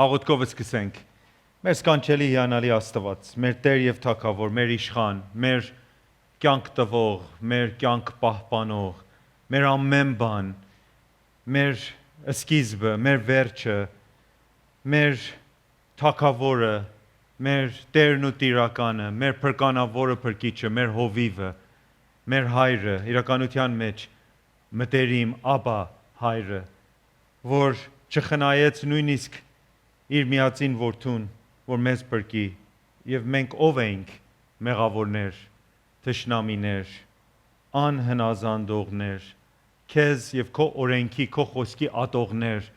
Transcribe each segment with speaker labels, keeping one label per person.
Speaker 1: աղոթքով սկսենք։ Մեր սքանչելի հիանալի Աստված, մեր Տեր եւ Թագավոր, մեր Իշխան, մեր կյանք տվող, մեր կյանք պահպանող, մեր ամեն բան, մեր սկիզբը, մեր վերջը, մեր Թագավորը, մեր Տերն ու Տիրականը, մեր փրկանավորը, փրկիչը, մեր հովիվը, մեր հայրը, իրականության մեջ մտերիմ Աբա հայրը, որ չխնայեց նույնիսկ իր միածին որդուն, որ մեզ փրկի, եւ մենք ով ենք մեղավորներ, թշնամիներ, անհնազանդողներ, քեզ եւ քո օրենքի, քո խոսքի ատողներ,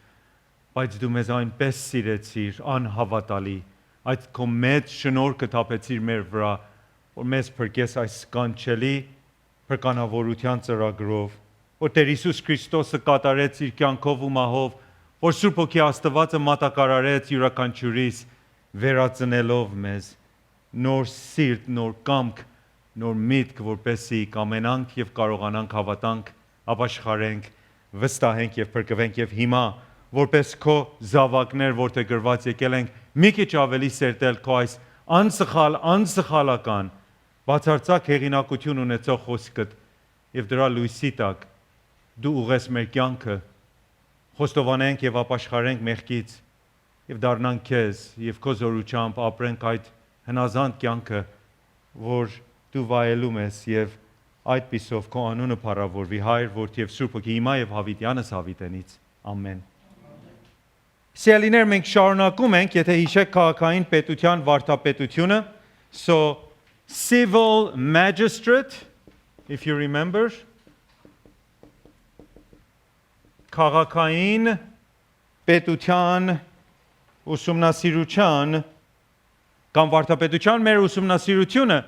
Speaker 1: բայց դու մեզ այնպես սիրեցիր, անհավատալի, այդ քո մեծ շնորհքը թափեցիր մեր վրա, որ մեզ փրկես այս սքանչելի փրկանավորության ծրագրով, որ Տեր Հիսուս Քրիստոսը կատարեց իր կյանքով ու մահով, որ Սուրբ Հոգի Աստվածը մատակարարեց յուրաքանչյուրիս, վերածնելով մեզ նոր սիրտ, նոր կամք, նոր միտք, որպեսզի կամենանք եւ կարողանանք հավատանք, ապաշխարենք, վստահենք եւ փրկվենք եւ հիմա, որպես քո զավակներ, որտեղ գրված եկել ենք, մի քիչ ավելի սերտել քո այս անսխալական, բացարձակ հեղինակություն ունեցող խոսքդ եւ դրա լույսի տակ դու ուղես մեր կյանքը, խոստովանենք եւ ապաշխարենք մեղքից եւ դառնանք քեզ եւ քո զորությամբ ապրենք այդ հնազանդ կյանքը, որ դու վայելում ես եւ այդ պիսով քո անունը փառավորվի, Հայր, Որդի եւ Սուրբ Հոգի, հիմա եւ հավիտյանս հավիտենից։ Ամեն։ Սիրելիներ, մենք շարունակում ենք, եթե հիշեք քաղաքային պետության վարդապետությունը, so civil magistrate, if you remember, քաղաքային պետության ուսումնասիրության կամ վարդապետության մեր ուսումնասիրությունը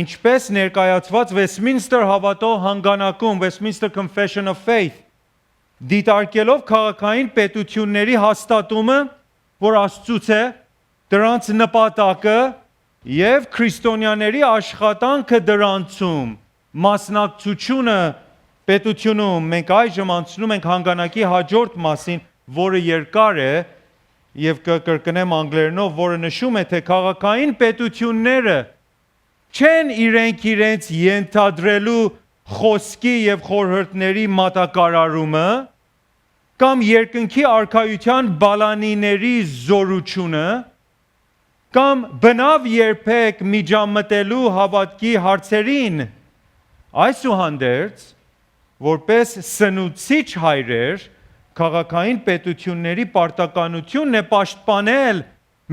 Speaker 1: ինչպես ներկայացված Westminster հավատո հանգանակում Westminster Confession of Faith դիտարկելով քաղաքային պետությունների հաստատումը, որ Աստծուց է, դրանց նպատակը եւ քրիստոնյաների աշխատանքը դրանցում, մասնակցությունը պետությունում, մենք այժմ անցնում ենք հանգանակի հաջորդ մասին, որը երկար է եւ կկրկնեմ անգլերենով, որը նշում է, թե քաղաքային պետությունները չեն իրենց ենթադրելու խոսքի եւ խորհրդների մատակարարումը կամ երկնքի արքայության բալանիների զորությունը կամ բնավ երբեք միջամտելու հավատքի հարցերին, այսուհանդերձ որպես սնուցիչ հայրեր քաղաքային պետությունների պարտականությունն է պաշտպանել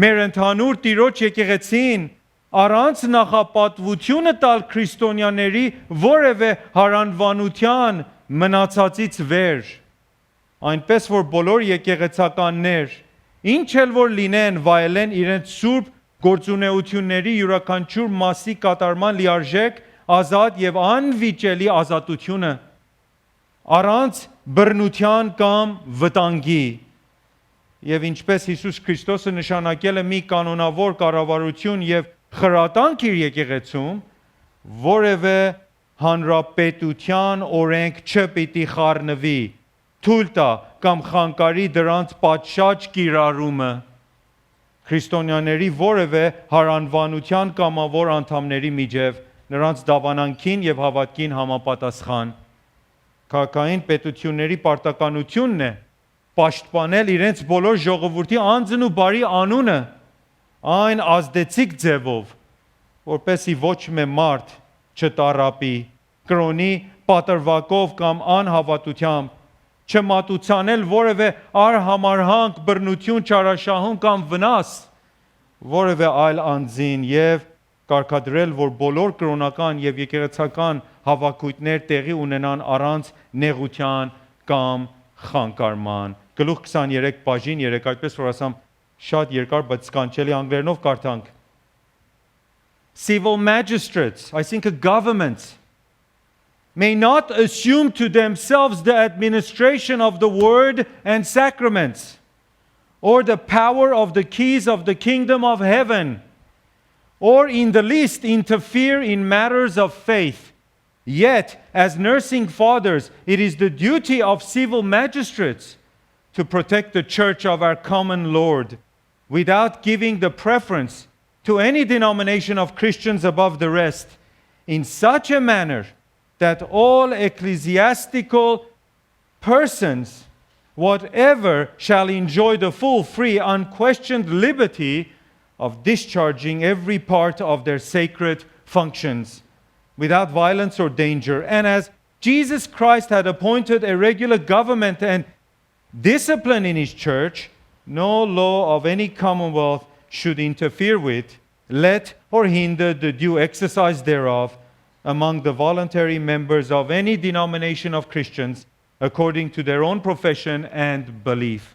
Speaker 1: մեր ընդհանուր Տիրոջ եկեղեցին առանց նախապատվությունը տալ քրիստոնյաների որևէ հարանվանության մնացածից վեր, այնպես որ բոլոր եկեղեցականներ, ինչ էլ որ լինեն, վայելեն իրենց սուրբ գործունեությունների յուրաքանչյուր մասի կատարման լիարժեք, ազատ եւ անվիճելի ազատությունը, առանց բռնության կամ վտանգի, եւ ինչպես Հիսուս Քրիստոսը նշանակել է մի կանոնավոր կառավարություն եւ խրատանք իր եկեղեցում, որևէ հանրապետության օրենք չպիտի խառնվի, թույլ տա կամ խանգարի դրանց պատշաճ կիրառումը քրիստոնյաների որևէ հարանվանության կամավոր անդամների միջև, նրանց դավանանքին եւ հավատքին համապատասխան։ Քաղաքային պետությունների պարտականությունն է պաշտպանել իրենց բոլոր ժողովրդի անձն ու բարի անունը այն ազդեցիկ ձևով, որպեսզի ոչ մի մարդ չտառապի, կրոնի պատրվակով կամ անհավատությամբ, չմատուցանել որևէ արհամարհանք, բռնություն, չարաշահում կամ վնաս որևէ այլ անձին եւ կարգադրել, որ բոլոր կրոնական եւ եկեղեցական հավաքույթներ տեղի ունենան առանց նեղության կամ խանգարման։ Գլուխ 23 բաժին 3, այդպես որ ասամ շատ երկար, բայց սքանչելի անգլերենով կարդանք։ Civil magistrates, I think governments, may not assume to themselves the administration of the word and sacraments, or the power of the keys of the kingdom of heaven, or in the least interfere in matters of faith. Yet, as nursing fathers, it is the duty of civil magistrates to protect the church of our common Lord, without giving the preference to any denomination of Christians above the rest, in such a manner that all ecclesiastical persons, whatever, shall enjoy the full, free, unquestioned liberty of discharging every part of their sacred functions without violence or danger. And as Jesus Christ had appointed a regular government and discipline in his church, no law of any commonwealth should interfere with, let, or hinder the due exercise thereof among the voluntary members of any denomination of Christians according to their own profession and belief.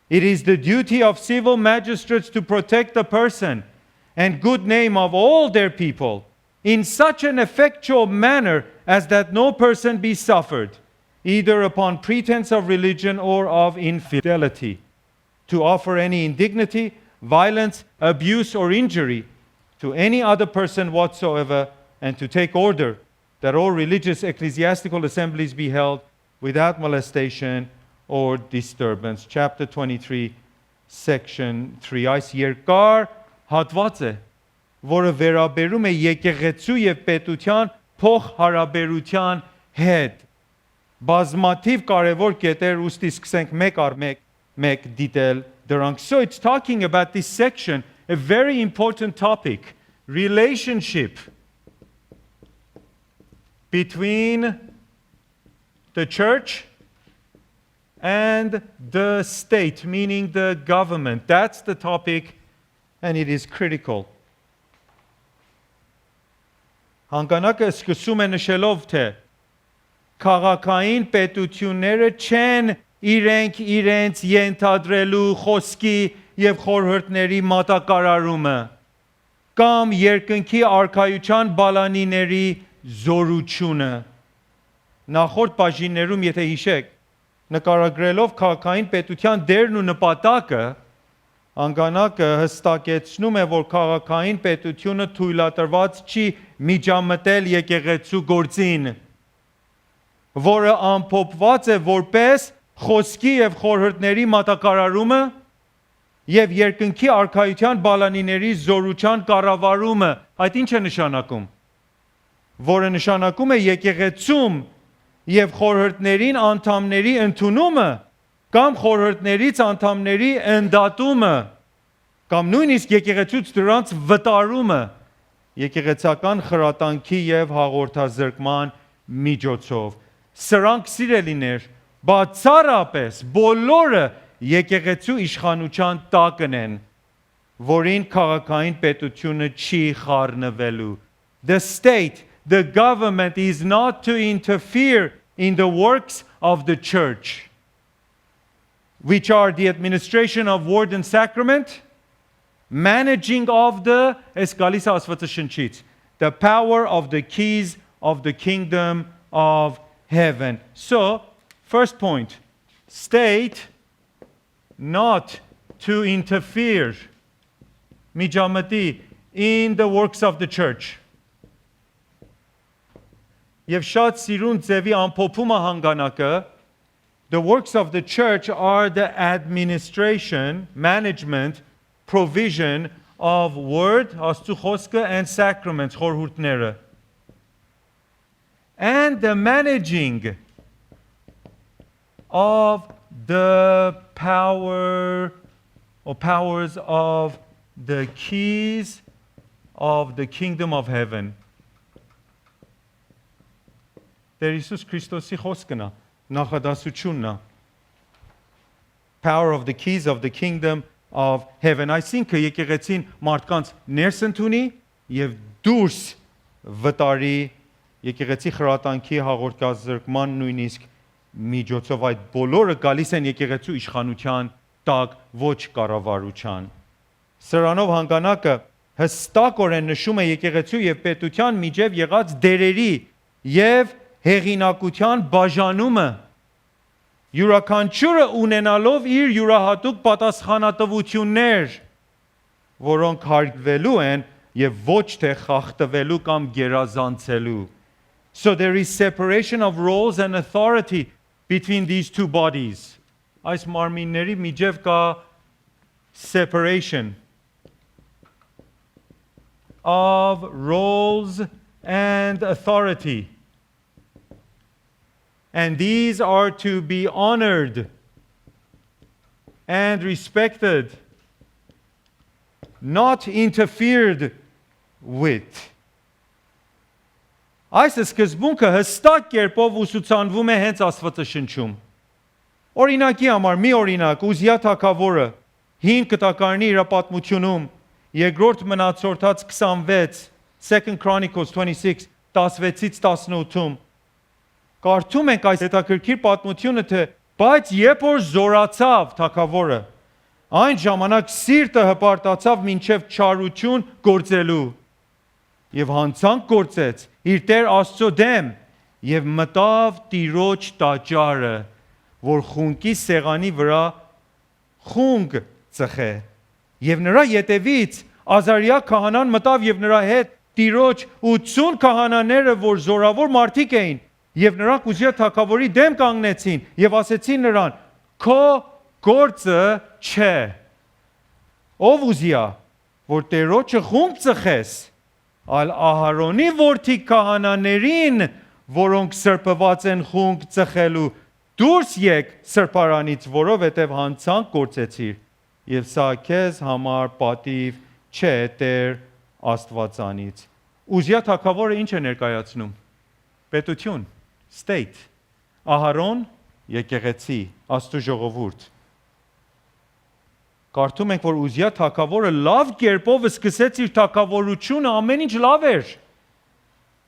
Speaker 1: It is the duty of civil magistrates to protect the person and good name of all their people in such an effectual manner as that no person be suffered, either upon pretense of religion or of infidelity, to offer any indignity, violence, abuse, or injury to any other person whatsoever, and to take order that all religious ecclesiastical assemblies be held without molestation or disturbance. Chapter 23, section 3. Այս երկար հատված է, որը վերաբերում է եկեղեցու եւ պետության փոխհարաբերության հետ։ Բազմաթիվ կարևոր կետեր ուստի սկսենք մեկ առ մեկ դիտել դրանք. So it's talking about this section, a very important topic, relationship between the church and the state, meaning the government. That's the topic, and it is critical. Հանգանակը սկսում է նշելով, թե քաղաքային պետությունները չեն իրենց ենթադրելու խոսքի եւ խորհուրդների մատակարարումը կամ երկնքի արքայության բալանիների զորությունը։ Նախորդ բաժիններում, եթե հիշեք, նկարագրելով քաղաքային պետության դերն ու նպատակը, Անգանակը հստակեցնում է, որ քաղաքային պետությունը թույլատրված չի միջամտել եկեղեցու գործին, որը ամփոփված է որպես խոսքի եւ խորհուրդների մատակարարումը եւ երկնքի արքայության բալանիների զորության կառավարումը։ Այդ ինչ է նշանակում? Որը նշանակում է եկեղեցում եւ խորհուրդներին անդամների ընդունումը կամ խորհուրդներից անդամների ընդդատումը կամ նույնիսկ եկեղեցուց դրանց վտարումը եկեղեցական խրատանքի եւ հաղորդազրկման միջոցով։ Սրանք սիրելիներ բացառապես բոլորը եկեղեցու իշխանության տակն են, որին քաղաքային պետությունը չի խառնվելու։ The state, the government is not to interfere in the works of the church, which are the administration of word and sacrament, managing of the the power of the keys of the kingdom of heaven. So, first point, state not to interfere mijamati in the works of the church. Եվ շատ սիրուն ձևի ամփոփումը հանգանակը, the works of the church are the administration, management, provision of word, Աստծո խոսքը, and sacraments, խորհուրդները. And the managing of the power or powers of the keys of the kingdom of heaven. Տեր Հիսուս Քրիստոսի խոսքն է, նախադասությունն է. Power of the keys of the kingdom of heaven. Այսինքն եկեղեցին մարդկանց ներս ընդունի եւ դուրս վտարի եկեղեցի խրատանքի հաղորդազրկման նույնիսկ միջոցով, այդ բոլորը գալիս են եկեղեցու իշխանության տակ, ոչ կառավարության։ Սրանով հանգանակը հստակորեն նշում է եկեղեցու եւ պետության միջև եղած դերերի եւ հեղինակության բաժանումը, յուրաքանչյուրը ունենալով իր յուրահատուկ պատասխանատվություններ, որոնք հարգվելու են եւ ոչ թե խախտվելու կամ գերազանցելու. So there is separation of roles and authority between these two bodies. Այս մարմինների միջև կա separation of roles and authority. And these are to be honored and respected, not interfered with. Այս սկզբունքը հստակ կերպով ուսուցանվում է հենց Աստվածաշնչում։ Օրինակի համար մի օրինակ Ուզիա թագավորը 5 կտակարանի իր պատմությունում երկրորդ մնացորդած 26 Second Chronicles 26 16-ից 18-ում կարդում ենք այս հետաքրքիր պատմությունը, թե բայց երբ որ զորացավ թագավորը, այն ժամանակ սիրտը հպարտացավ մինչև չարություն գործելու եւ հանցանք գործեց իր Տեր Աստծո դեմ եւ մտավ Տիրոջ տաճարը, որ խունկի սեղանի վրա խունկ ծխե եւ նրա ետևից Ազարիա քահանան մտավ եւ նրա հետ Տիրոջ 80 քահանաները, որ զորավոր մարդիկ էին, եւ նրանք Ուզիա թագավորի դեմ կանգնեցին եւ ասեցին նրան. քո գործը չէ, ով Ուզիա, որ Տերոջը խումբ ծխես, այլ Ահարոնի որդի քահանաներին, որոնք սրբված են խունկ ծխելու, դուրս եկ սրբարանից, որովհետև հանցանք գործեցիր, եւ սա քեզ համար պատիվ չէ Տեր Աստվածանից։ Ուզիա թագավորը ինչ է ներկայացնում? Պետություն, state, Ահարոն, եկեղեցի, Աստծո ժողովուրդ։ Կարդում ենք, որ Ուզիա թագավորը լավ կերպով սկսեց իր թագավորությունը, ամեն ինչ լավ էր։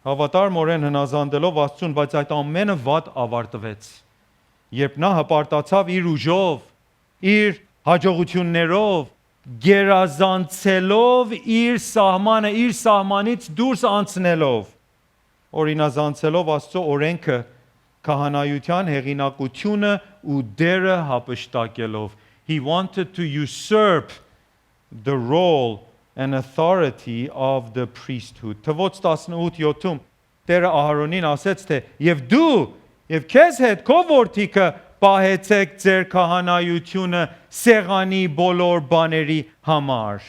Speaker 1: Հավատարմորեն հնազանդելով Աստծուն, բայց այդ ամենը վատ ավարտվեց։ Երբ նա հպարտացավ իր ուժով, իր հաջողություններով, գերազանցելով իր սահմանը, իր սահմանից դուրս անցնելով, օրինազանցելով Աստծո օրենքը, քահանայության հեղինակությունը ու դերը հապշտակելով, he wanted to usurp the role and authority of the priesthood. Թվոց 18:7-ում Տերը Ահարոնին ասեց, թե եւ դու եւ քեզ հետ քո որդիքը պահեցեք ձեր քահանայությունը սեղանի բոլոր բաների համար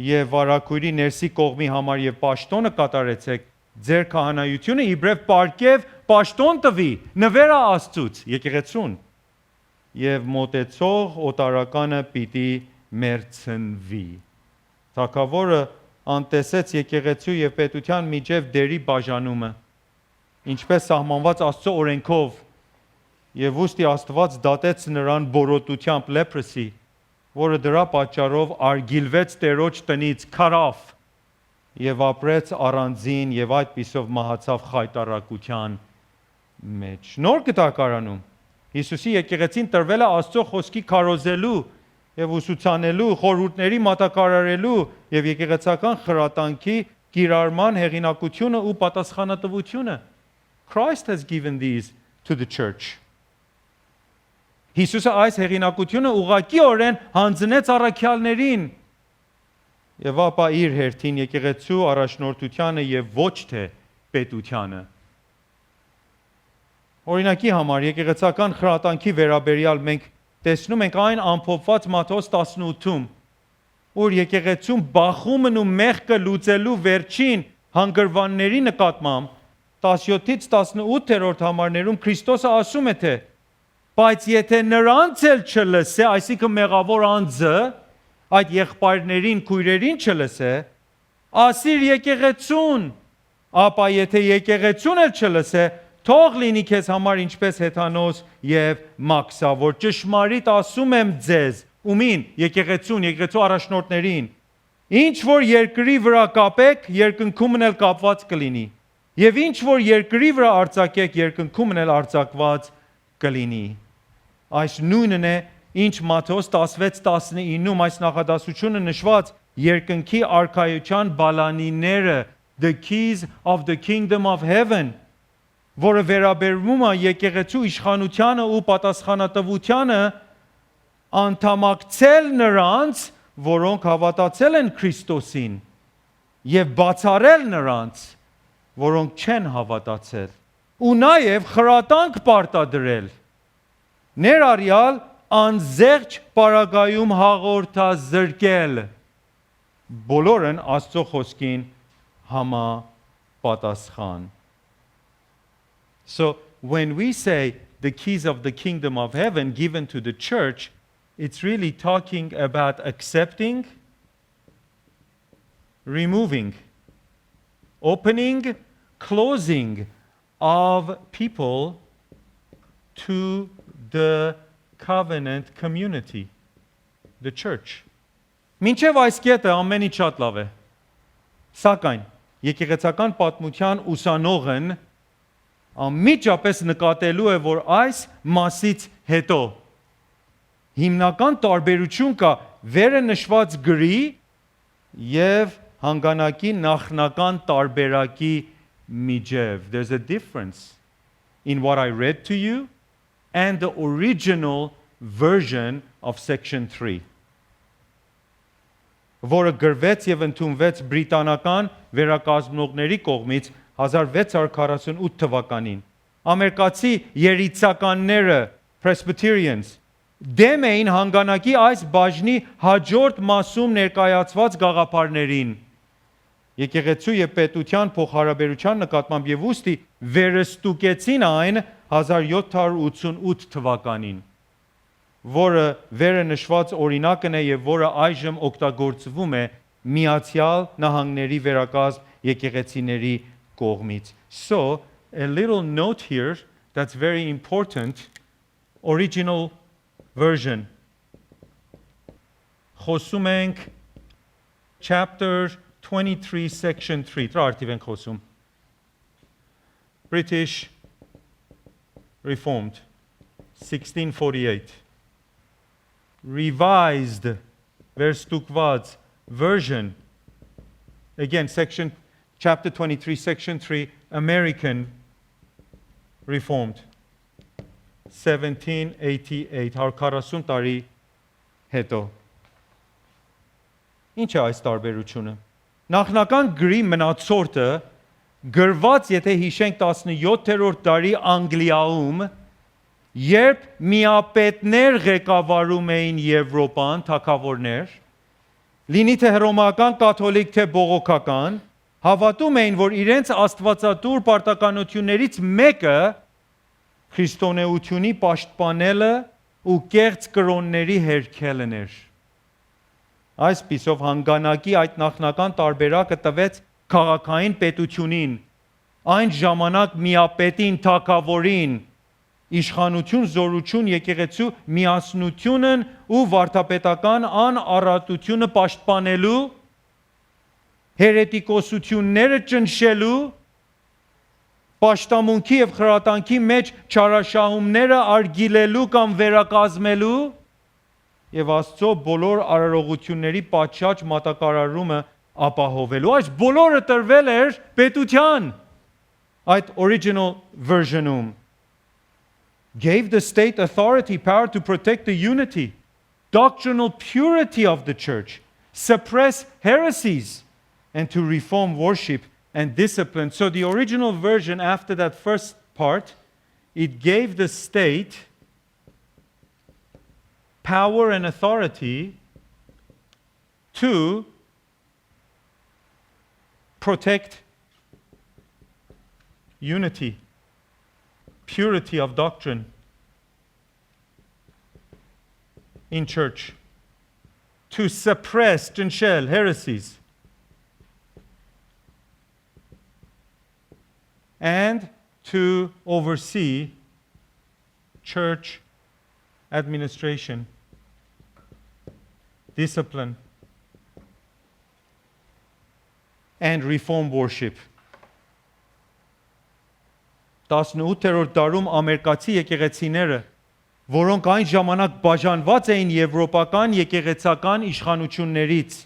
Speaker 1: եւ վարակույրի ներսի կողմի համար եւ պաշտոնը կատարեցեք ձեր քահանայությունը իբրև պարկև պաշտոն տվի նվերա Աստծուց եկեղեցուն եւ մոտեցող օտարականը պիտի մերցնվի։ Թագավորը անտեսեց եկեղեցու եւ պետության միջև դերի բաժանումը, ինչպես սահմանված Աստծո օրենքով, եւ ուստի Աստված դատեց նրան բորոտությամբ leprosy, որը դրա պատճառով արգիլվեց Տերոջ տնից քարավ եւ ապրեց առանձին եւ այդպիսով մահացավ խայտարակության մեջ։ Նոր կտակարանում Հիսուսի եկեղեցին տրվել է Աստծո խոսքի քարոզելու եւ ուսուցանելու, խորհուրդների մատակարարելու եւ եկեղեցական խրատանքի կիրառման հեղինակությունը ու պատասխանատվությունը։ Christ has given these to the church. Հիսուսը այս հեղինակությունը ուղղակիորեն հանձնեց առաքյալներին եւ ապա իր հերթին եկեղեցու առաջնորդությանը եւ ոչ թե պետությանը։ Օրինակի համար եկեղեցական խրատանքի վերաբերյալ մենք տեսնում ենք այն ամփոփված Մատթեոս 18-ում, որ եկեղեցում բախումն ու մեղքը լուծելու վերջին հանգրվանների նկատմամբ 17-ից 18-րդ համարներում Քրիստոսը ասում է, թե բայց եթե նրանց էլ չլսե, այսինքն մեղավոր անձը այդ եղբայրներին, քույրերին չլսե, ասիր եկեղեցուն, ապա եթե եկեղեցուն էլ չլսե, թող լինի քեզ համար ինչպես հեթանոս եւ մաքսա, որ ճշմարիտ ասում եմ ձեզ, ումին, եկեղեցուն, եկեղեցու առաջնորդներին, ինչ որ երկրի վրա կապեք, երկնքումն էլ կապված կլինի, եւ ինչ որ երկրի վրա արձակեք, երկնքումն էլ արձակված կլինի։ Այս նույնն է, ինչ Մատթեոս 16:19-ում այս նախադասությունը նշված երկնքի արքայության բալանիները, the keys of the kingdom of heaven, որը վերաբերվում է եկեղեցու իշխանությանը ու պատասխանատվությանը անդամակցել նրանց, որոնք հավատացել են Քրիստոսին, եւ բացառել նրանց, որոնք չեն հավատացել, ու նաեւ խրատանք պարտադրել, ներառյալ անզեղջ պարագայում հաղորդազրկել։ Բոլորն Աստծո խոսքին համապատասխան։ So when we say the keys of the kingdom of heaven given to the church, it's really talking about accepting, removing, opening, closing of people to the covenant community, the church. Մինչև այս կետը ամենից շատ լավ է։ Սակայն եկեղեցական պատմության ուսանողն անմիջապես նկատելու է, որ այս մասից հետո հիմնական տարբերություն կա վերը նշված գրի եւ հանգանակի նախնական տարբերակի միջև. There's a difference in what I read to you and the original version of section 3. Որը գրվեց եւ ընդունվեց բրիտանական վերակազմողների կողմից 1648 թվականին։ Ամերիկացի երիցականները Presbyterians դեմ էին հանգանակի այս բաժնի հաջորդ մասում ներկայացված գաղափարներին։ Եկեղեցու եւ պետության փոխհարաբերության նկատմամբ եւ ուստի վերստուկեցին այն 1788 թվականին, որը վերը նշված օրինակն է եւ որը այժմ օգտագործվում է Միացյալ Նահանգների վերակազմ եկեղեցիների կողմից. So, a little note here that's very important, original version. Խոսում ենք chapter 23 section 3. Տրարտիվ ենք խոսում. British Reformed 1648. Revised վերստուկված version. Again, chapter 23 section 3, American Reformed 1788. 140 տարի հետո. Ինչ է այս տարբերությունը? Նախնական գրի մնացորդը գրված, եթե հիշենք 17-րդ դարի Անգլիայում, երբ միապետներ ղեկավարում էին Եվրոպան, թագավորներ, լինի թե հռոմեական կաթոլիկ թե բողոքական, հավատում էին, որ իրենց աստվածատուր պարտականություններից մեկը քրիստոնեությունի պաշտպանելը ու կեղծ կրոնների հերքելն էր։ Այսպիսով հանգանակի այդ նախնական տարբերակը տվեց քաղաքային պետությունին, այն ժամանակ միապետին, թագավորին, իշխանություն, զորություն, եկեղեցու միասնությունն ու վարդապետական անառատությունը պաշտպանելու, հերետիկոսությունները ճնշելու, պաշտամունքի եւ խրատանքի մեջ չարաշահումները արգիլելու կամ վերակազմելու եւ Աստծո բոլոր արարողությունների պատշաճ մատակարարումը ապահովելու։ Այս բոլորը տրվել էր պետության այդ original version-ում. gave the state authority power to protect the unity, doctrinal purity of the church, suppress heresies, and to reform worship and discipline. So the original version, after that first part, it gave the state power and authority to protect unity, purity of doctrine in church, to suppress ճնշել heresies, and to oversee church administration, discipline, and reform worship. 18-րդ դարում ամերիկացի եկեղեցիները, որոնք այն ժամանակ բաժանված էին եվրոպական եկեղեցական իշխանություններից,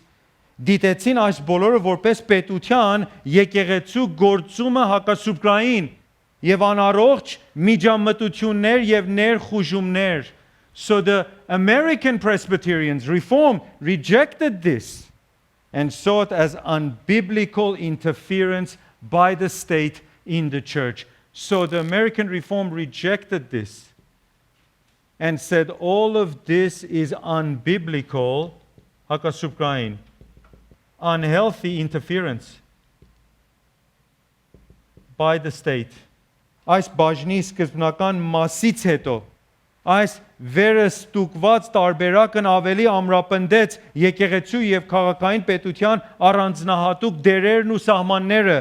Speaker 1: դիտեցին այս բոլորը որպես պետության եկեղեցու գործումը հակասուբրային եւ անառողջ միջամտություններ եւ ներխուժումներ. So the American Presbyterians, Reformed, rejected this and saw it as unbiblical interference by the state in the church. So the American Reformed rejected this and said all of this is unbiblical, hakasupkain, unhealthy interference by the state. Այս բաժնի սկզբնական մասից հետո այս վերստուկված տարբերակն ավելի ամրապնդեց եկեղեցու եւ քաղաքային պետության առանձնահատուկ դերերն ու սահմանները,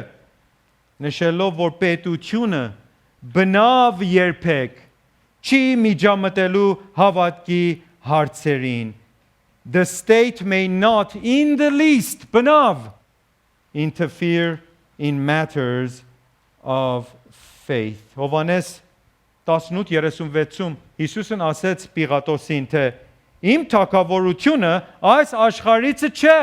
Speaker 1: նշելով, որ պետությունը բնավ երբեք չի միջամտելու հավատքի հարցերին. The state may not in the least բնավ interfere in matters of faith. Հովանես 18:36-ում Հիսուսն ասեց Պիղատոսին, թե իմ թագավորությունը այս աշխարհիցը չէ.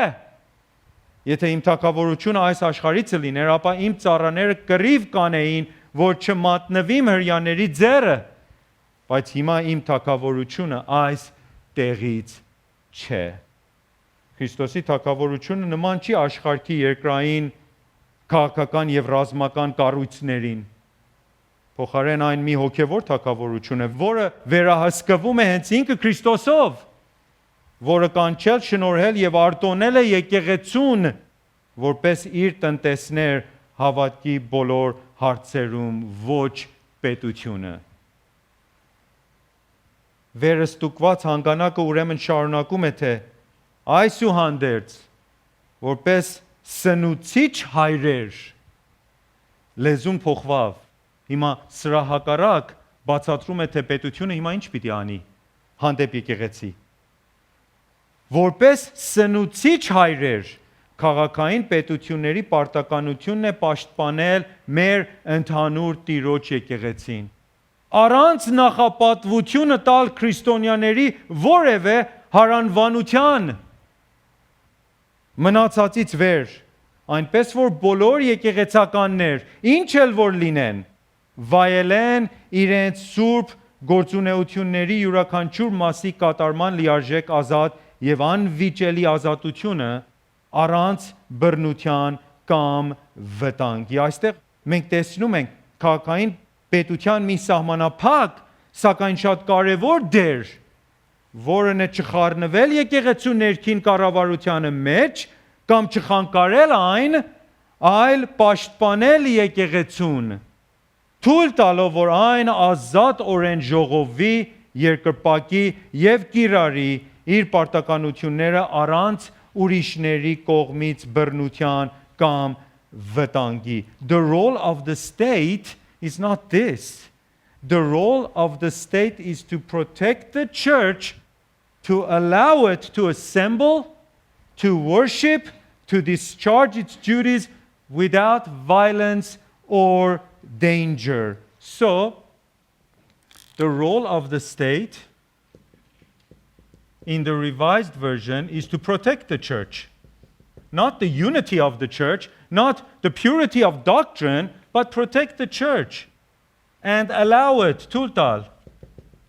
Speaker 1: Եթե իմ թագավորությունը այս աշխարհիցը լիներ, ապա իմ ծառաները կռիվ կանեին, որ չմատնվիմ հրյաների ձեռը, բայց հիմա իմ թագավորությունը այս տեղից չէ. Քրիստոսի թագավորությունը նման չի աշխարհի երկրային քաղաքական եւ ռազմական կառույցներին. Փոխարեն այն մի հոգևոր թագավորություն է, որը վերահսկվում է հենց ինքը Քրիստոսով, որը կանչել, շնորհել եւ արտոնել է եկեղեցուն, որպես իր տնտեսներ հավատքի բոլոր հարցերում, ոչ պետությունը. Վերստուկված հանգանակը ուրեմն շարունակում է, թե այսուհանդերձ, որպես սնուցիչ հայրեր, լեզուն փոխվավ. Հիմա սրա հակառակ բացատրում է, թե պետությունը հիմա ինչ պիտի անի հանդեպ եկեղեցի. Որպես սնուցիչ հայրեր, քաղաքային պետությունների պարտականությունն է պաշտպանել մեր ընդհանուր Տիրոջ եկեղեցին. Առանց նախապատվությունը տալ քրիստոնյաների որևէ հարանվանության մնացածից վեր, այնպես որ բոլոր եկեղեցականներ, ինչ էլ որ լինեն, վայելեն իրենց սուրբ գործունեությունների յուրաքանչյուր մասի կատարման լիարժեք ազատ եւ անվիճելի ազատությունը առանց բռնության կամ վտանգի. Այստեղ մենք տեսնում ենք քաղաքային պետության մի սահմանափակ, սակայն շատ կարևոր դեր, որն է չխառնվել եկեղեցու ներքին կառավարությանը մեջ կամ չխանգարել այն, այլ պաշտպանել եկեղեցուն, թույլ տալով, որ այն ազատ օրեն ժողովի, երկրպագի եւ կիրառի իր պարտականությունները առանց ուրիշների կողմից բռնության կամ վտանգի. The role of the state is not this. The role of the state is to protect the church, to allow it to assemble, to worship, to discharge its duties without violence or danger. So, the role of the state in the Revised Version is to protect the church. Not the unity of the church, not the purity of doctrine, but protect the church and allow it, tultal,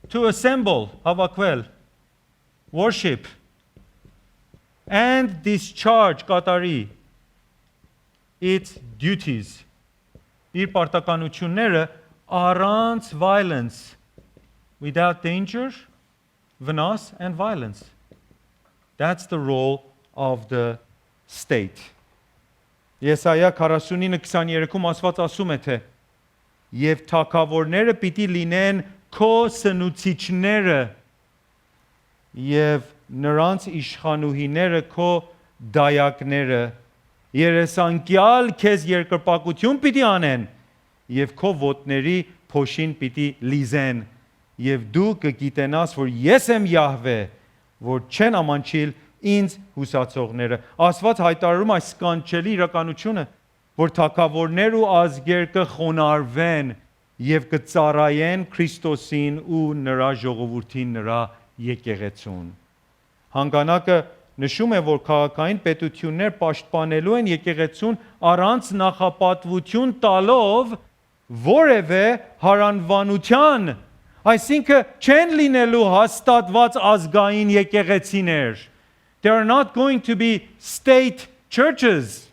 Speaker 1: to assemble, havakvel, worship, and discharge, katari, its duties. Իր պարտականությունները առանց violence, without danger, վնաս and violence. That's the role of the state. Եսայա 49:23-ում ասված ասում է, թե եւ թագավորները պիտի լինեն քո սնուցիչները եւ նրանց իշխանուհիները քո դայակները, երեսանկյալ քեզ երկրպագություն պիտի անեն եւ քո ոտների փոշին պիտի լիզեն եւ դու կգիտենաս, որ ես եմ Յահվե, որ չեն ամանչիլ ինձ հուսացողները. Աստված հայտարարում այս կանչելի իրականությունը, որ թագավորներ ու ազգեր կխոնարհվեն եւ կծառայեն Քրիստոսին ու նրա ժողովրդին, նրա եկեղեցուն. Հանգանակը նշում է, որ քաղաքային պետություններ պաշտպանելու են եկեղեցուն առանց նախապատվություն տալով որևէ հարանվանության, այսինքն չեն լինելու հաստատված ազգային եկեղեցիներ. There are not going to be state churches.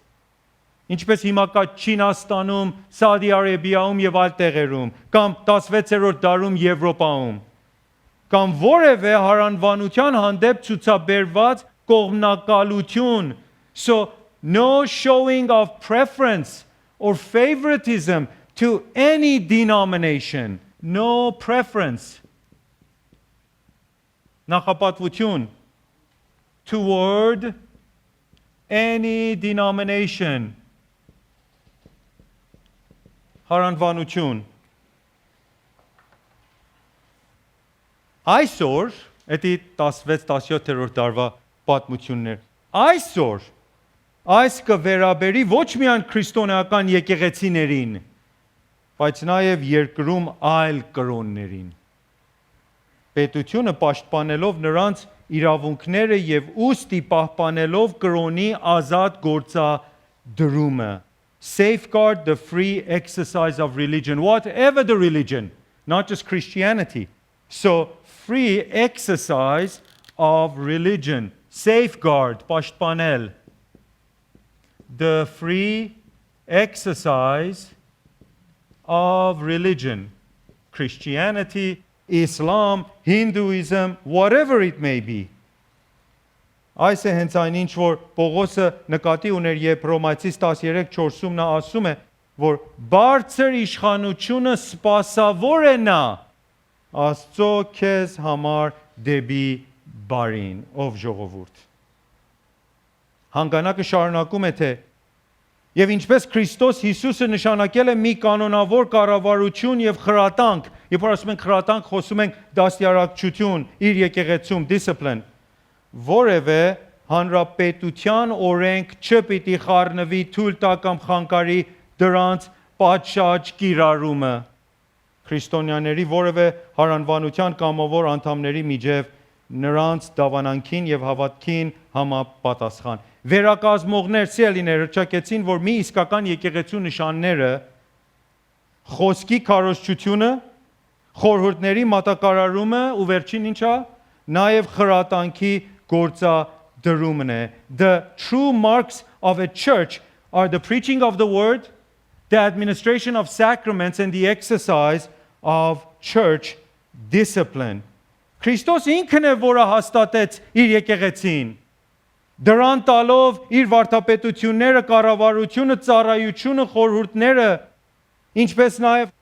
Speaker 1: Ինչպես հիմա կա Չինաստանում, Սաուդի Արաբիայում եւ այլ տեղերում, կամ 16-րդ դարում Եվրոպայում. կամ որևէ հարանվանության հանդեպ ցուցաբերված կողմնակալություն. So no showing of preference or favoritism to any denomination. No preference. Նախապատվություն toward any denomination. Հարանվանություն. Այսօր, դա 16-17-րդ դարվա պատմություններ. Այսօր այս կվերաբերի ոչ միայն քրիստոնեական եկեղեցիներին, բայց նաև երկրում այլ կրոններին. Պետությունը պաշտպանելով նրանց իրավունքները եւ ուստի պահպանելով կրոնի ազատ գործադրումը. Safeguard the free exercise of religion, whatever the religion, not just Christianity. So, free exercise of religion. Safeguard, pashpanel. The free exercise of religion. Christianity, Islam, Hinduism, whatever it may be. Այս է հենց այն ինչ որ Պողոսը նկատի ուներ երբ Հռոմայացիս 13:4-ում նա ասում է որ բարձր իշխանությունը սպասավոր է նա Աստծո քեզ համար դեպի բարին ով ժողովուրդ Հանգանակը շարունակում է թե Եվ ինչպես Քրիստոս Հիսուսը նշանակել է մի կանոնավոր կառավարություն եւ խրատանք երբ որ ասում ենք խրատանք խոսում ենք դաստիարակչություն իր եկեղեցում discipline որևէ հանրապետության օրենք չպիտի խառնվի թույլ տա կամ խանգարի դրանց պատշաճ կիրառումը քրիստոնյաների որևէ հարանվանության կամավոր անդամների միջև նրանց դավանանքին եւ հավատքին համապատասխան վերակազմողներ սիելիներ հրճակեցին որ մի իսկական եկեղեցու նշանները խոսքի քարոզչությունը խորհուրդների մատակարարումը ու վերջին ինչա նաեւ խրատանքի գործադրումն է The true marks of a church are the preaching of the word, the administration of sacraments and the exercise of church discipline. Քրիստոս ինքն է, որը հաստատեց իր եկեղեցին։ Դրան տալով իր վարդապետությունները, կառավարությունը, ծառայությունը, խորհուրդները, ինչպես նաև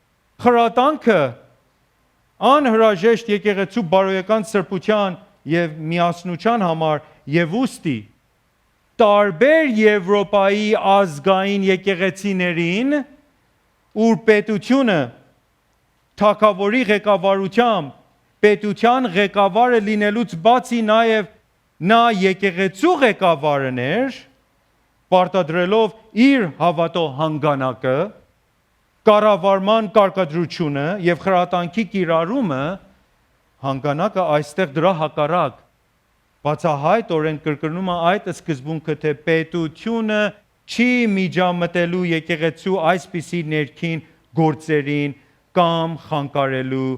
Speaker 1: խրատանքը անհրաժեշտ եկեղեցու բարոյական սրբության եւ միասնության համար եւ ուստի տարբեր Եվրոպայի ազգային եկեղեցիներին ուր պետությունը թագավորի ղեկավարությամբ պետության ղեկավարը լինելուց բացի նաև նա եկեղեցու ղեկավարն էր պարտադրելով իր հավատո հանգանակը կառավարման կարգադրությունը եւ խրատանքի կիրառումը հանգանակը այստեղ դրա հակառակ բացահայտորեն կրկնում է այդ սկզբունքը թե պետությունը չի միջամտելու եկեղեցու այսպիսի ներքին գործերին կամ խանգարելու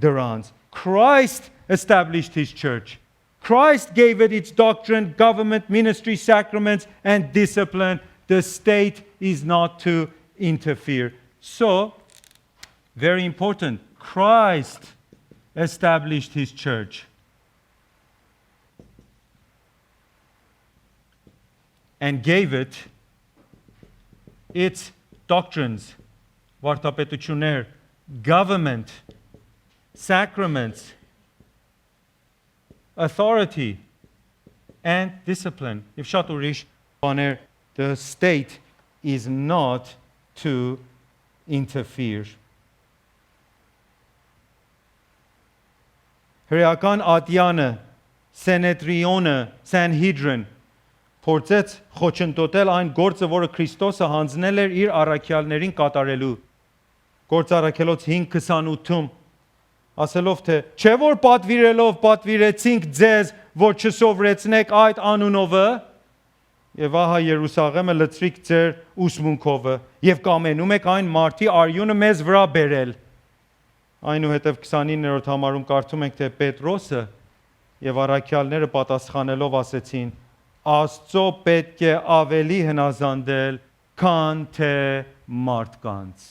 Speaker 1: դրանց Christ established his church Christ gave it its doctrine government ministry sacraments and discipline the state is not to interfere so very important Christ established his church and gave it its doctrines, վարդապետություններ, government, sacraments, authority, and discipline. If շատ ուրիշ բաներ, the state is not to interfere. Հրեական ատյանը, Սենեդրիոնը, Sanhedrin փորձեց խոչընդոտել այն գործը, որը Քրիստոսը հանձնել էր իր առաքյալներին կատարելու։ Գործառաքելոց 5:28-ում ասելով թե չէ որ պատվիրեցինք ձեզ, որ չսովրեցնեք այդ անունովը, եւ ահա Երուսաղեմը լցրիք ձեր ուսմունքովը, եւ կամենում եք այն մարդի արյունը մեզ վրա բերել։ Այնուհետև 29-րդ համարում կարդում ենք, թե Պետրոսը եւ առաքյալները պատասխանելով ասեցին. Աստծո պետք է ավելի հնազանդել, քան թե մարդկանց.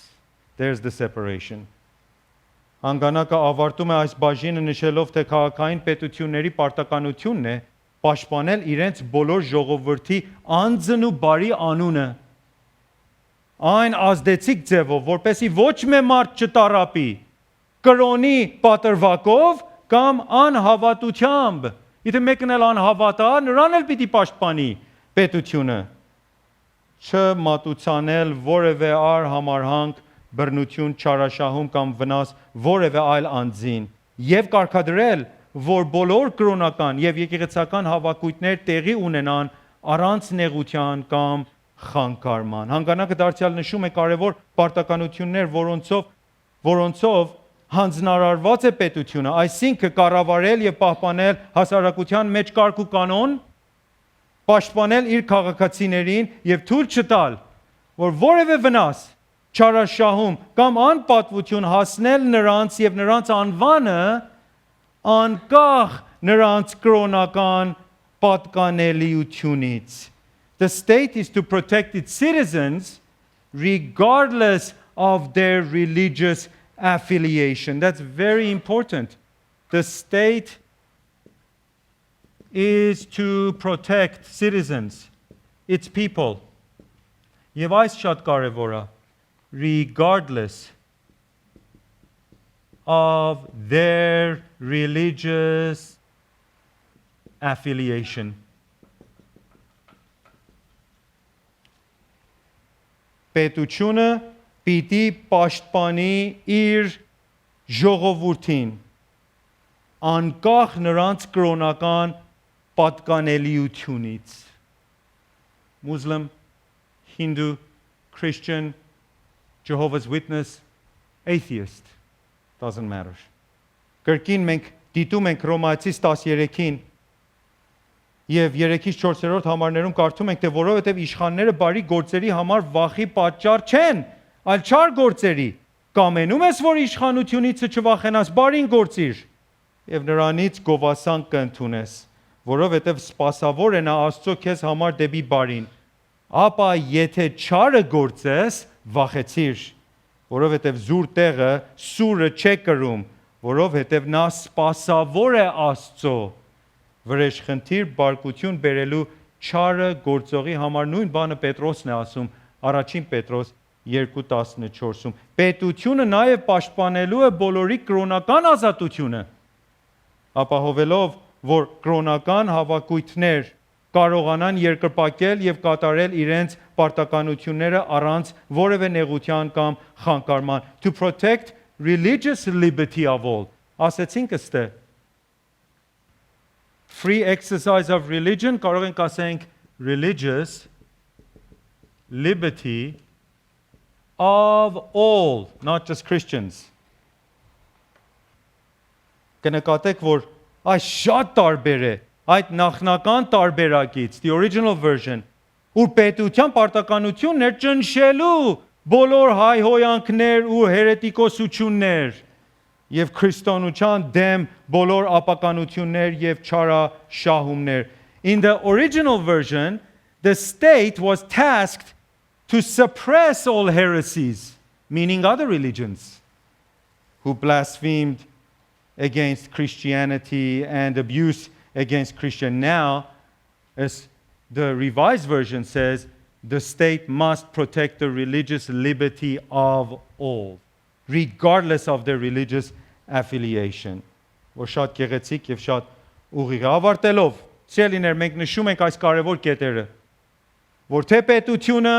Speaker 1: There's the separation. Հանգանակը ավարտում է այս բաժինը նշելով, թե քաղաքային պետությունների պարտականությունն է պաշտպանել իրենց բոլոր ժողովրդի անձն ու բարի անունը այն ազդեցիկ ձևով, որպեսզի ոչ մի մարդ չտառապի կրոնի պատրվակով կամ անհավատությամբ։ Եթե մեկն էլ անհավատա, նրան էլ պիտի պաշտպանի պետությունը։ Չմատուցանել որևէ արհամարհանք, բռնություն, չարաշահում կամ վնաս որևէ այլ անձին եւ կարգադրել, որ բոլոր կրոնական եւ եկեղեցական հավաքույթներ տեղի ունենան առանց նեղության կամ խանգարման։ Հանգանակը դարձյալ նշում է կարևոր պարտականություններ, որոնցով հանձնարարված է պետությունը, այսինքն կառավարել եւ պահպանել հասարակության մեջ կարգ ու կանոն, պաշտպանել իր քաղաքացիներին եւ թույլ չտալ, որ որևէ վնաս, չարաշահում կամ անպատվություն հասնել նրանց եւ նրանց անվանը անկախ նրանց կրոնական պատկանելիությունից. The state is to protect its citizens regardless of their religious affiliation. That's very important. The state is to protect citizens, its people. Եվ այս շատ կարևոր է, regardless of their religious affiliation. Պետությունը պիտի պաշտպանի իր ժողովրդին անկախ նրանց կրոնական պատկանելիությունից. Muslim, Hindu, Christian, Jehovah's Witness, atheist, doesn't matter. Կրկին մենք դիտում ենք Հռոմայացիս 13-ին եւ 3-4 համարներում կարդում ենք, թե որովհետեւ իշխանները բարի գործերի համար վախի պատճառ չեն, այլ չար գործերի։ Կամենում ես, որ իշխանությունից չվախենաս, բարին գործիր եւ նրանից գովասան կընդունես, որովհետեւ սպասավոր է նա Աստծո քեզ համար դեպի բարին։ Ապա եթե չարը գործես, վախեցիր, որովհետեւ զուր տեղը սուրը չէ կրում, որովհետեւ նա սպասավոր է Աստծո։ Վրեժխնդիր բարկություն բերելու չարը գործողի համար նույն բանը Պետրոսն է ասում առաջին Պետրոս 2:14-ում։ Պետությունը նաև պաշտպանելու է բոլորի կրոնական ազատությունը, ապահովելով, որ կրոնական հավաքույթներ կարողանան երկրպագել եւ կատարել իրենց պարտականությունները առանց որևէ նեղության կամ խանգարման. To protect religious liberty of all. Ասեցինք ըստե free exercise of religion, կարող ենք ասենք religious liberty of all, not just Christians. Կնկատեք, որ այս շատ տարբեր է այդ նախնական տարբերակից, the original version, ուր պետության պարտականությունն էր ճնշելու բոլոր հայհոյանքներ ու հերետիկոսություններ եւ քրիստոնեության դեմ բոլոր ապականություններ եւ չարաշահումներ. In the original version, the state was tasked to suppress all heresies, meaning other religions, who blasphemed against Christianity and abuse against Christian. Now, as the Revised Version says, the state must protect the religious liberty of all, regardless of their religious affiliation. Որ շատ գեղեցիկ եւ շատ ուղիղ է։ Ավարտելով, ցելիներ մենք նշում ենք այս կարևոր կետերը, որ թե պետությունը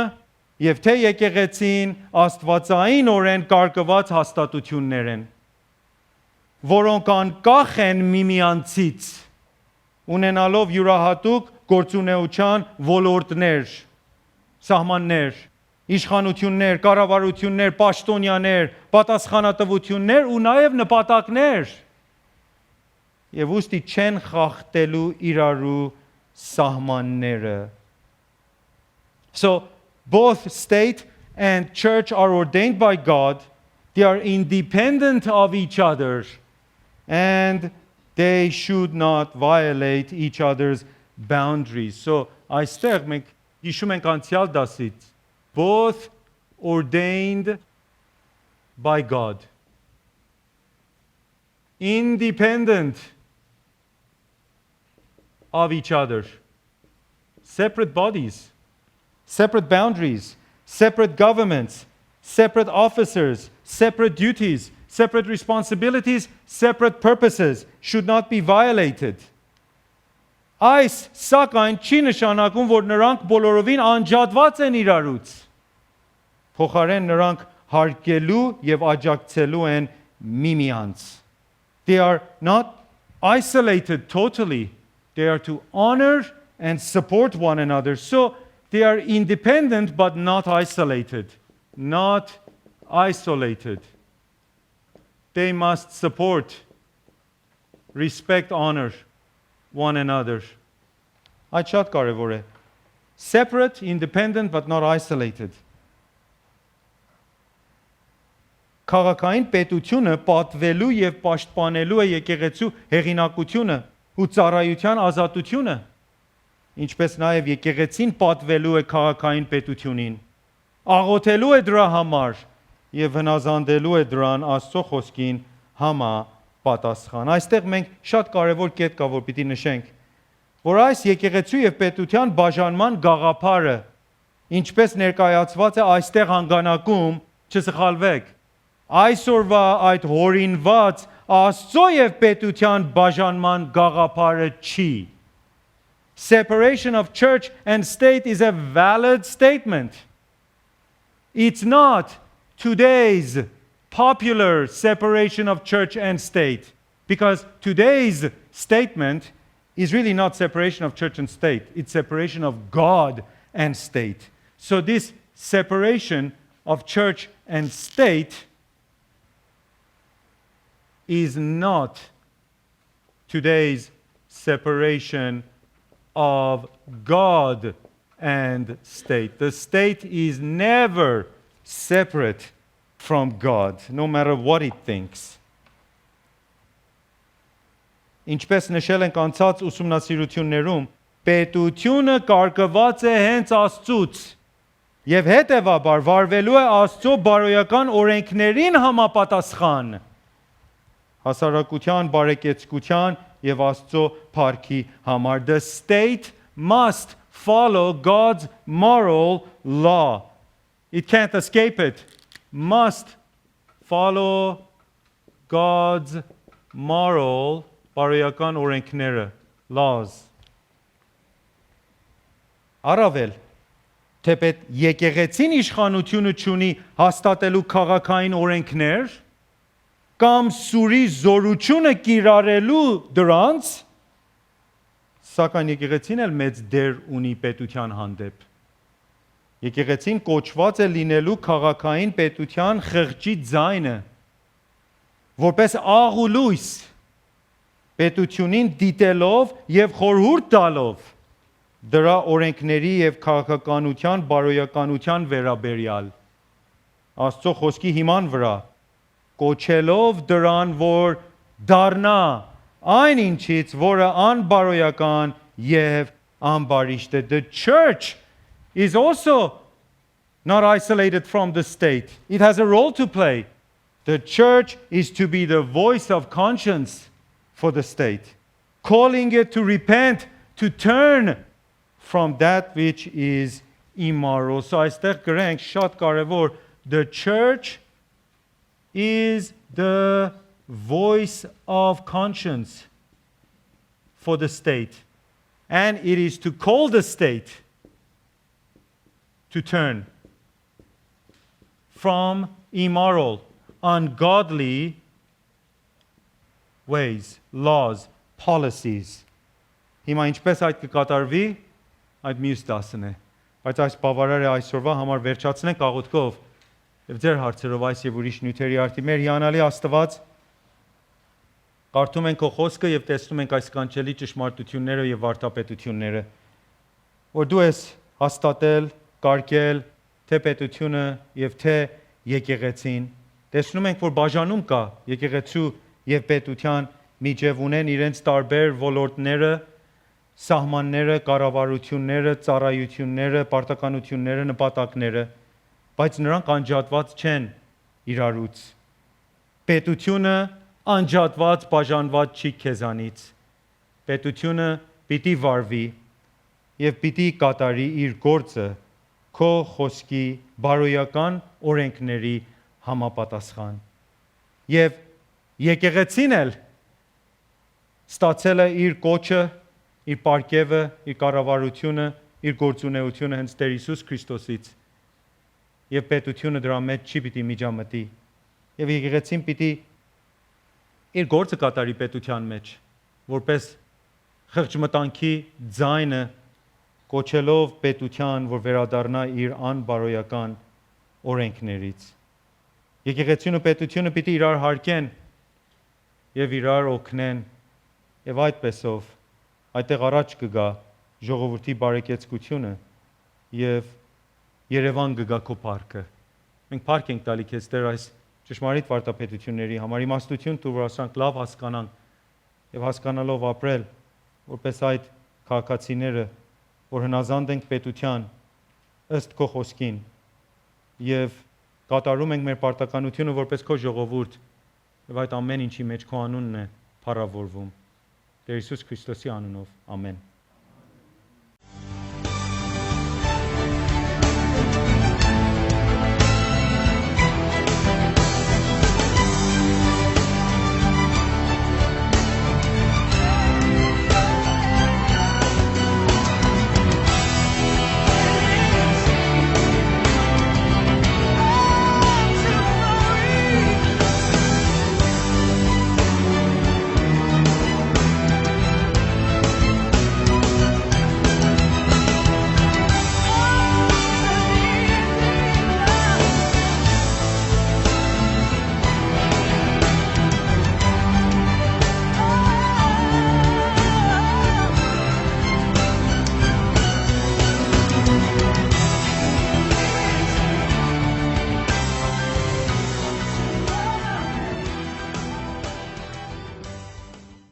Speaker 1: եւ թե եկեղեցին աստվածային օրեն կարգված հաստատություններ են, որոնք անկախ են միմյանցից, ունենալով յուրահատուկ գործունեության ոլորտներ, սահմաններ, իշխանություններ, կառավարություններ, պաշտոնյաներ, պատասխանատվություններ ու նաև նպատակներ եւ ուստի չեն խախտելու իրարու սահմանները. So both state and church are ordained by God. They are independent of each other and they should not violate each other's boundaries. So այստեղ մենք հիշում ենք անցյալ դասից, both ordained by God. independent of each other. Separate bodies, separate boundaries, separate governments, separate officers, separate duties, separate responsibilities, separate purposes should not be violated. Այս սակայն չի նշանակում, որ նրանք բոլորովին անջատված են իրարուց։ Փոխարեն նրանք հարգելու եւ աջակցելու են միմյանց. They are not isolated totally. They are to honor and support one another. So they are independent but not isolated. Not isolated. They must support, respect, honor one another. Այդ շատ կարևոր է. Separate, independent but not isolated. Քաղաքային պետությունը պատվելու եւ պաշտպանելու է եկեղեցու հեղինակությունը ու ծառայության ազատությունը, ինչպես նաեւ եկեղեցին պատվելու է քաղաքային պետությունին, աղոթելու է դրա համար եւ հնազանդելու է դրան Աստծո խոսքին համապատասխան։ Այստեղ մենք շատ կարևոր կետ կա, որ պիտի նշենք, որ այս եկեղեցու եւ պետության բաժանման գաղափարը, ինչպես ներկայացված է այստեղ հանգանակում, չսխալվեք, այսօրվա այդ հորինված Աստծո եւ պետության բաժանման գաղափարը չի։ Separation of church and state is a valid statement. It's not today's popular separation of church and state, because today's statement is really not separation of church and state. It's separation of God and state. So this separation of church and state is not today's separation of God and state. The state is never separate from God, no matter what it thinks. Ինչպես նշել ենք անցած ուսումնասիրություններում, պետությունը կարգված է հենց Աստծուց եւ հետեւաբար վարվելու է Աստծո բարոյական օրենքներին համապատասխան, հասարակության բարեկեցկության եւ Աստծո փառքի համար. The state must follow God's moral law. It can't escape it. Must follow God's moral բարոյական օրենքները, laws. Առավել, թեպետ եկեղեցին իշխանությունը ունի հաստատելու քաղաքային օրենքներ կամ սուրի զորությունը կիրառելու դրանց, սակայն եկեղեցին էլ մեծ դեր ունի պետության հանդեպ։ Եկեղեցին կոչված է լինելու քաղաքային պետության խղճի ձայնը, որպես աղ ու լույս, պետությունին դիտելով եւ խորհուրդ տալով դրա օրենքների եւ քաղաքականության բարոյականության վերաբերյալ Աստծո խոսքի հիման վրա, կոչելով դրան, որ դառնա այն ինչից, որը անբարոյական եւ ամբարիշտ է. The church is also not isolated from the state. It has a role to play. The church is to be the voice of conscience for the state, calling it to repent, to turn from that which is immoral. So այստեղ գրենք շատ կարևոր, the church is the voice of conscience for the state, and it is to call the state to turn from immoral, ungodly ways, laws, policies. Հիմա ինչպես այդ կկատարվի, այդ մյուս դասն է։ Բայց այս բավարար է այսօրվա համար վերջացնենք աղոթքով եւ ձեր հարցերով այս եւ ուրիշ նյութերի արդի։ Մեր հիանալի Աստված, կարդում ենք քո խոսքը եւ տեսնում ենք այս կանչելի ճշմարտությունները եւ վարդապետությունները, որ դու ես հաստատել, կարգել թե պետությունը եւ թե եկեղեցին։ Տեսնում ենք, որ բաժանում կա եկեղեցու եւ պետության միջև ունեն իրենց տարբեր ոլորտները, սահմանները, կառավարությունները, ծառայությունները, պարտականությունները, նպատակները, բայց նրանք անջատված չեն իրարուց։ Պետությունը անջատված, բաժանված չի քեզանից։ Պետությունը պիտի վարվի եւ պիտի կատարի իր գործը քո խոսքի բարոյական օրենքների համապատասխան։ Եվ եկեղեցին էլ ստացել է իր կոչը, իր պարգևը, իր կառավարությունը, իր գործունեությունը հենց Տեր Հիսուս Քրիստոսից։ Եվ պետությունը դրա մեջ չի պիտի միջամտի։ Եվ եկեղեցին պիտի իր գործը կատարի պետության մեջ, որպես խղճմտանքի ձայնը կոչելով պետության, որ վերադառնա իր անբարոյական օրենքներից։ Եկեղեցին ու պետությունը պիտի իրար հարգեն եւ իրար օգնեն եւ այդպեսով այդտեղ առաջ կգա ժողովրդի բարեկեցկությունը եւ Երևան կգա քո փառքը։ Մենք փառք ենք տալի քեզ Տեր այս ճշմարիտ վարդապետությունների համար, իմաստություն տուր, որ ասանք լավ հասկանանք եւ հասկանալով ապրել, որպես այդ քաղաքացիները, որ հնազանդ ենք պետության ըստ քո խոսքին եւ կատարում ենք մեր պարտականությունը որպես քո ժողովուրդ եւ այդ ամեն ինչի մեջ քո անունն է փառավորվում։ Տեր Հիսուս Քրիստոսի անունով, ամեն։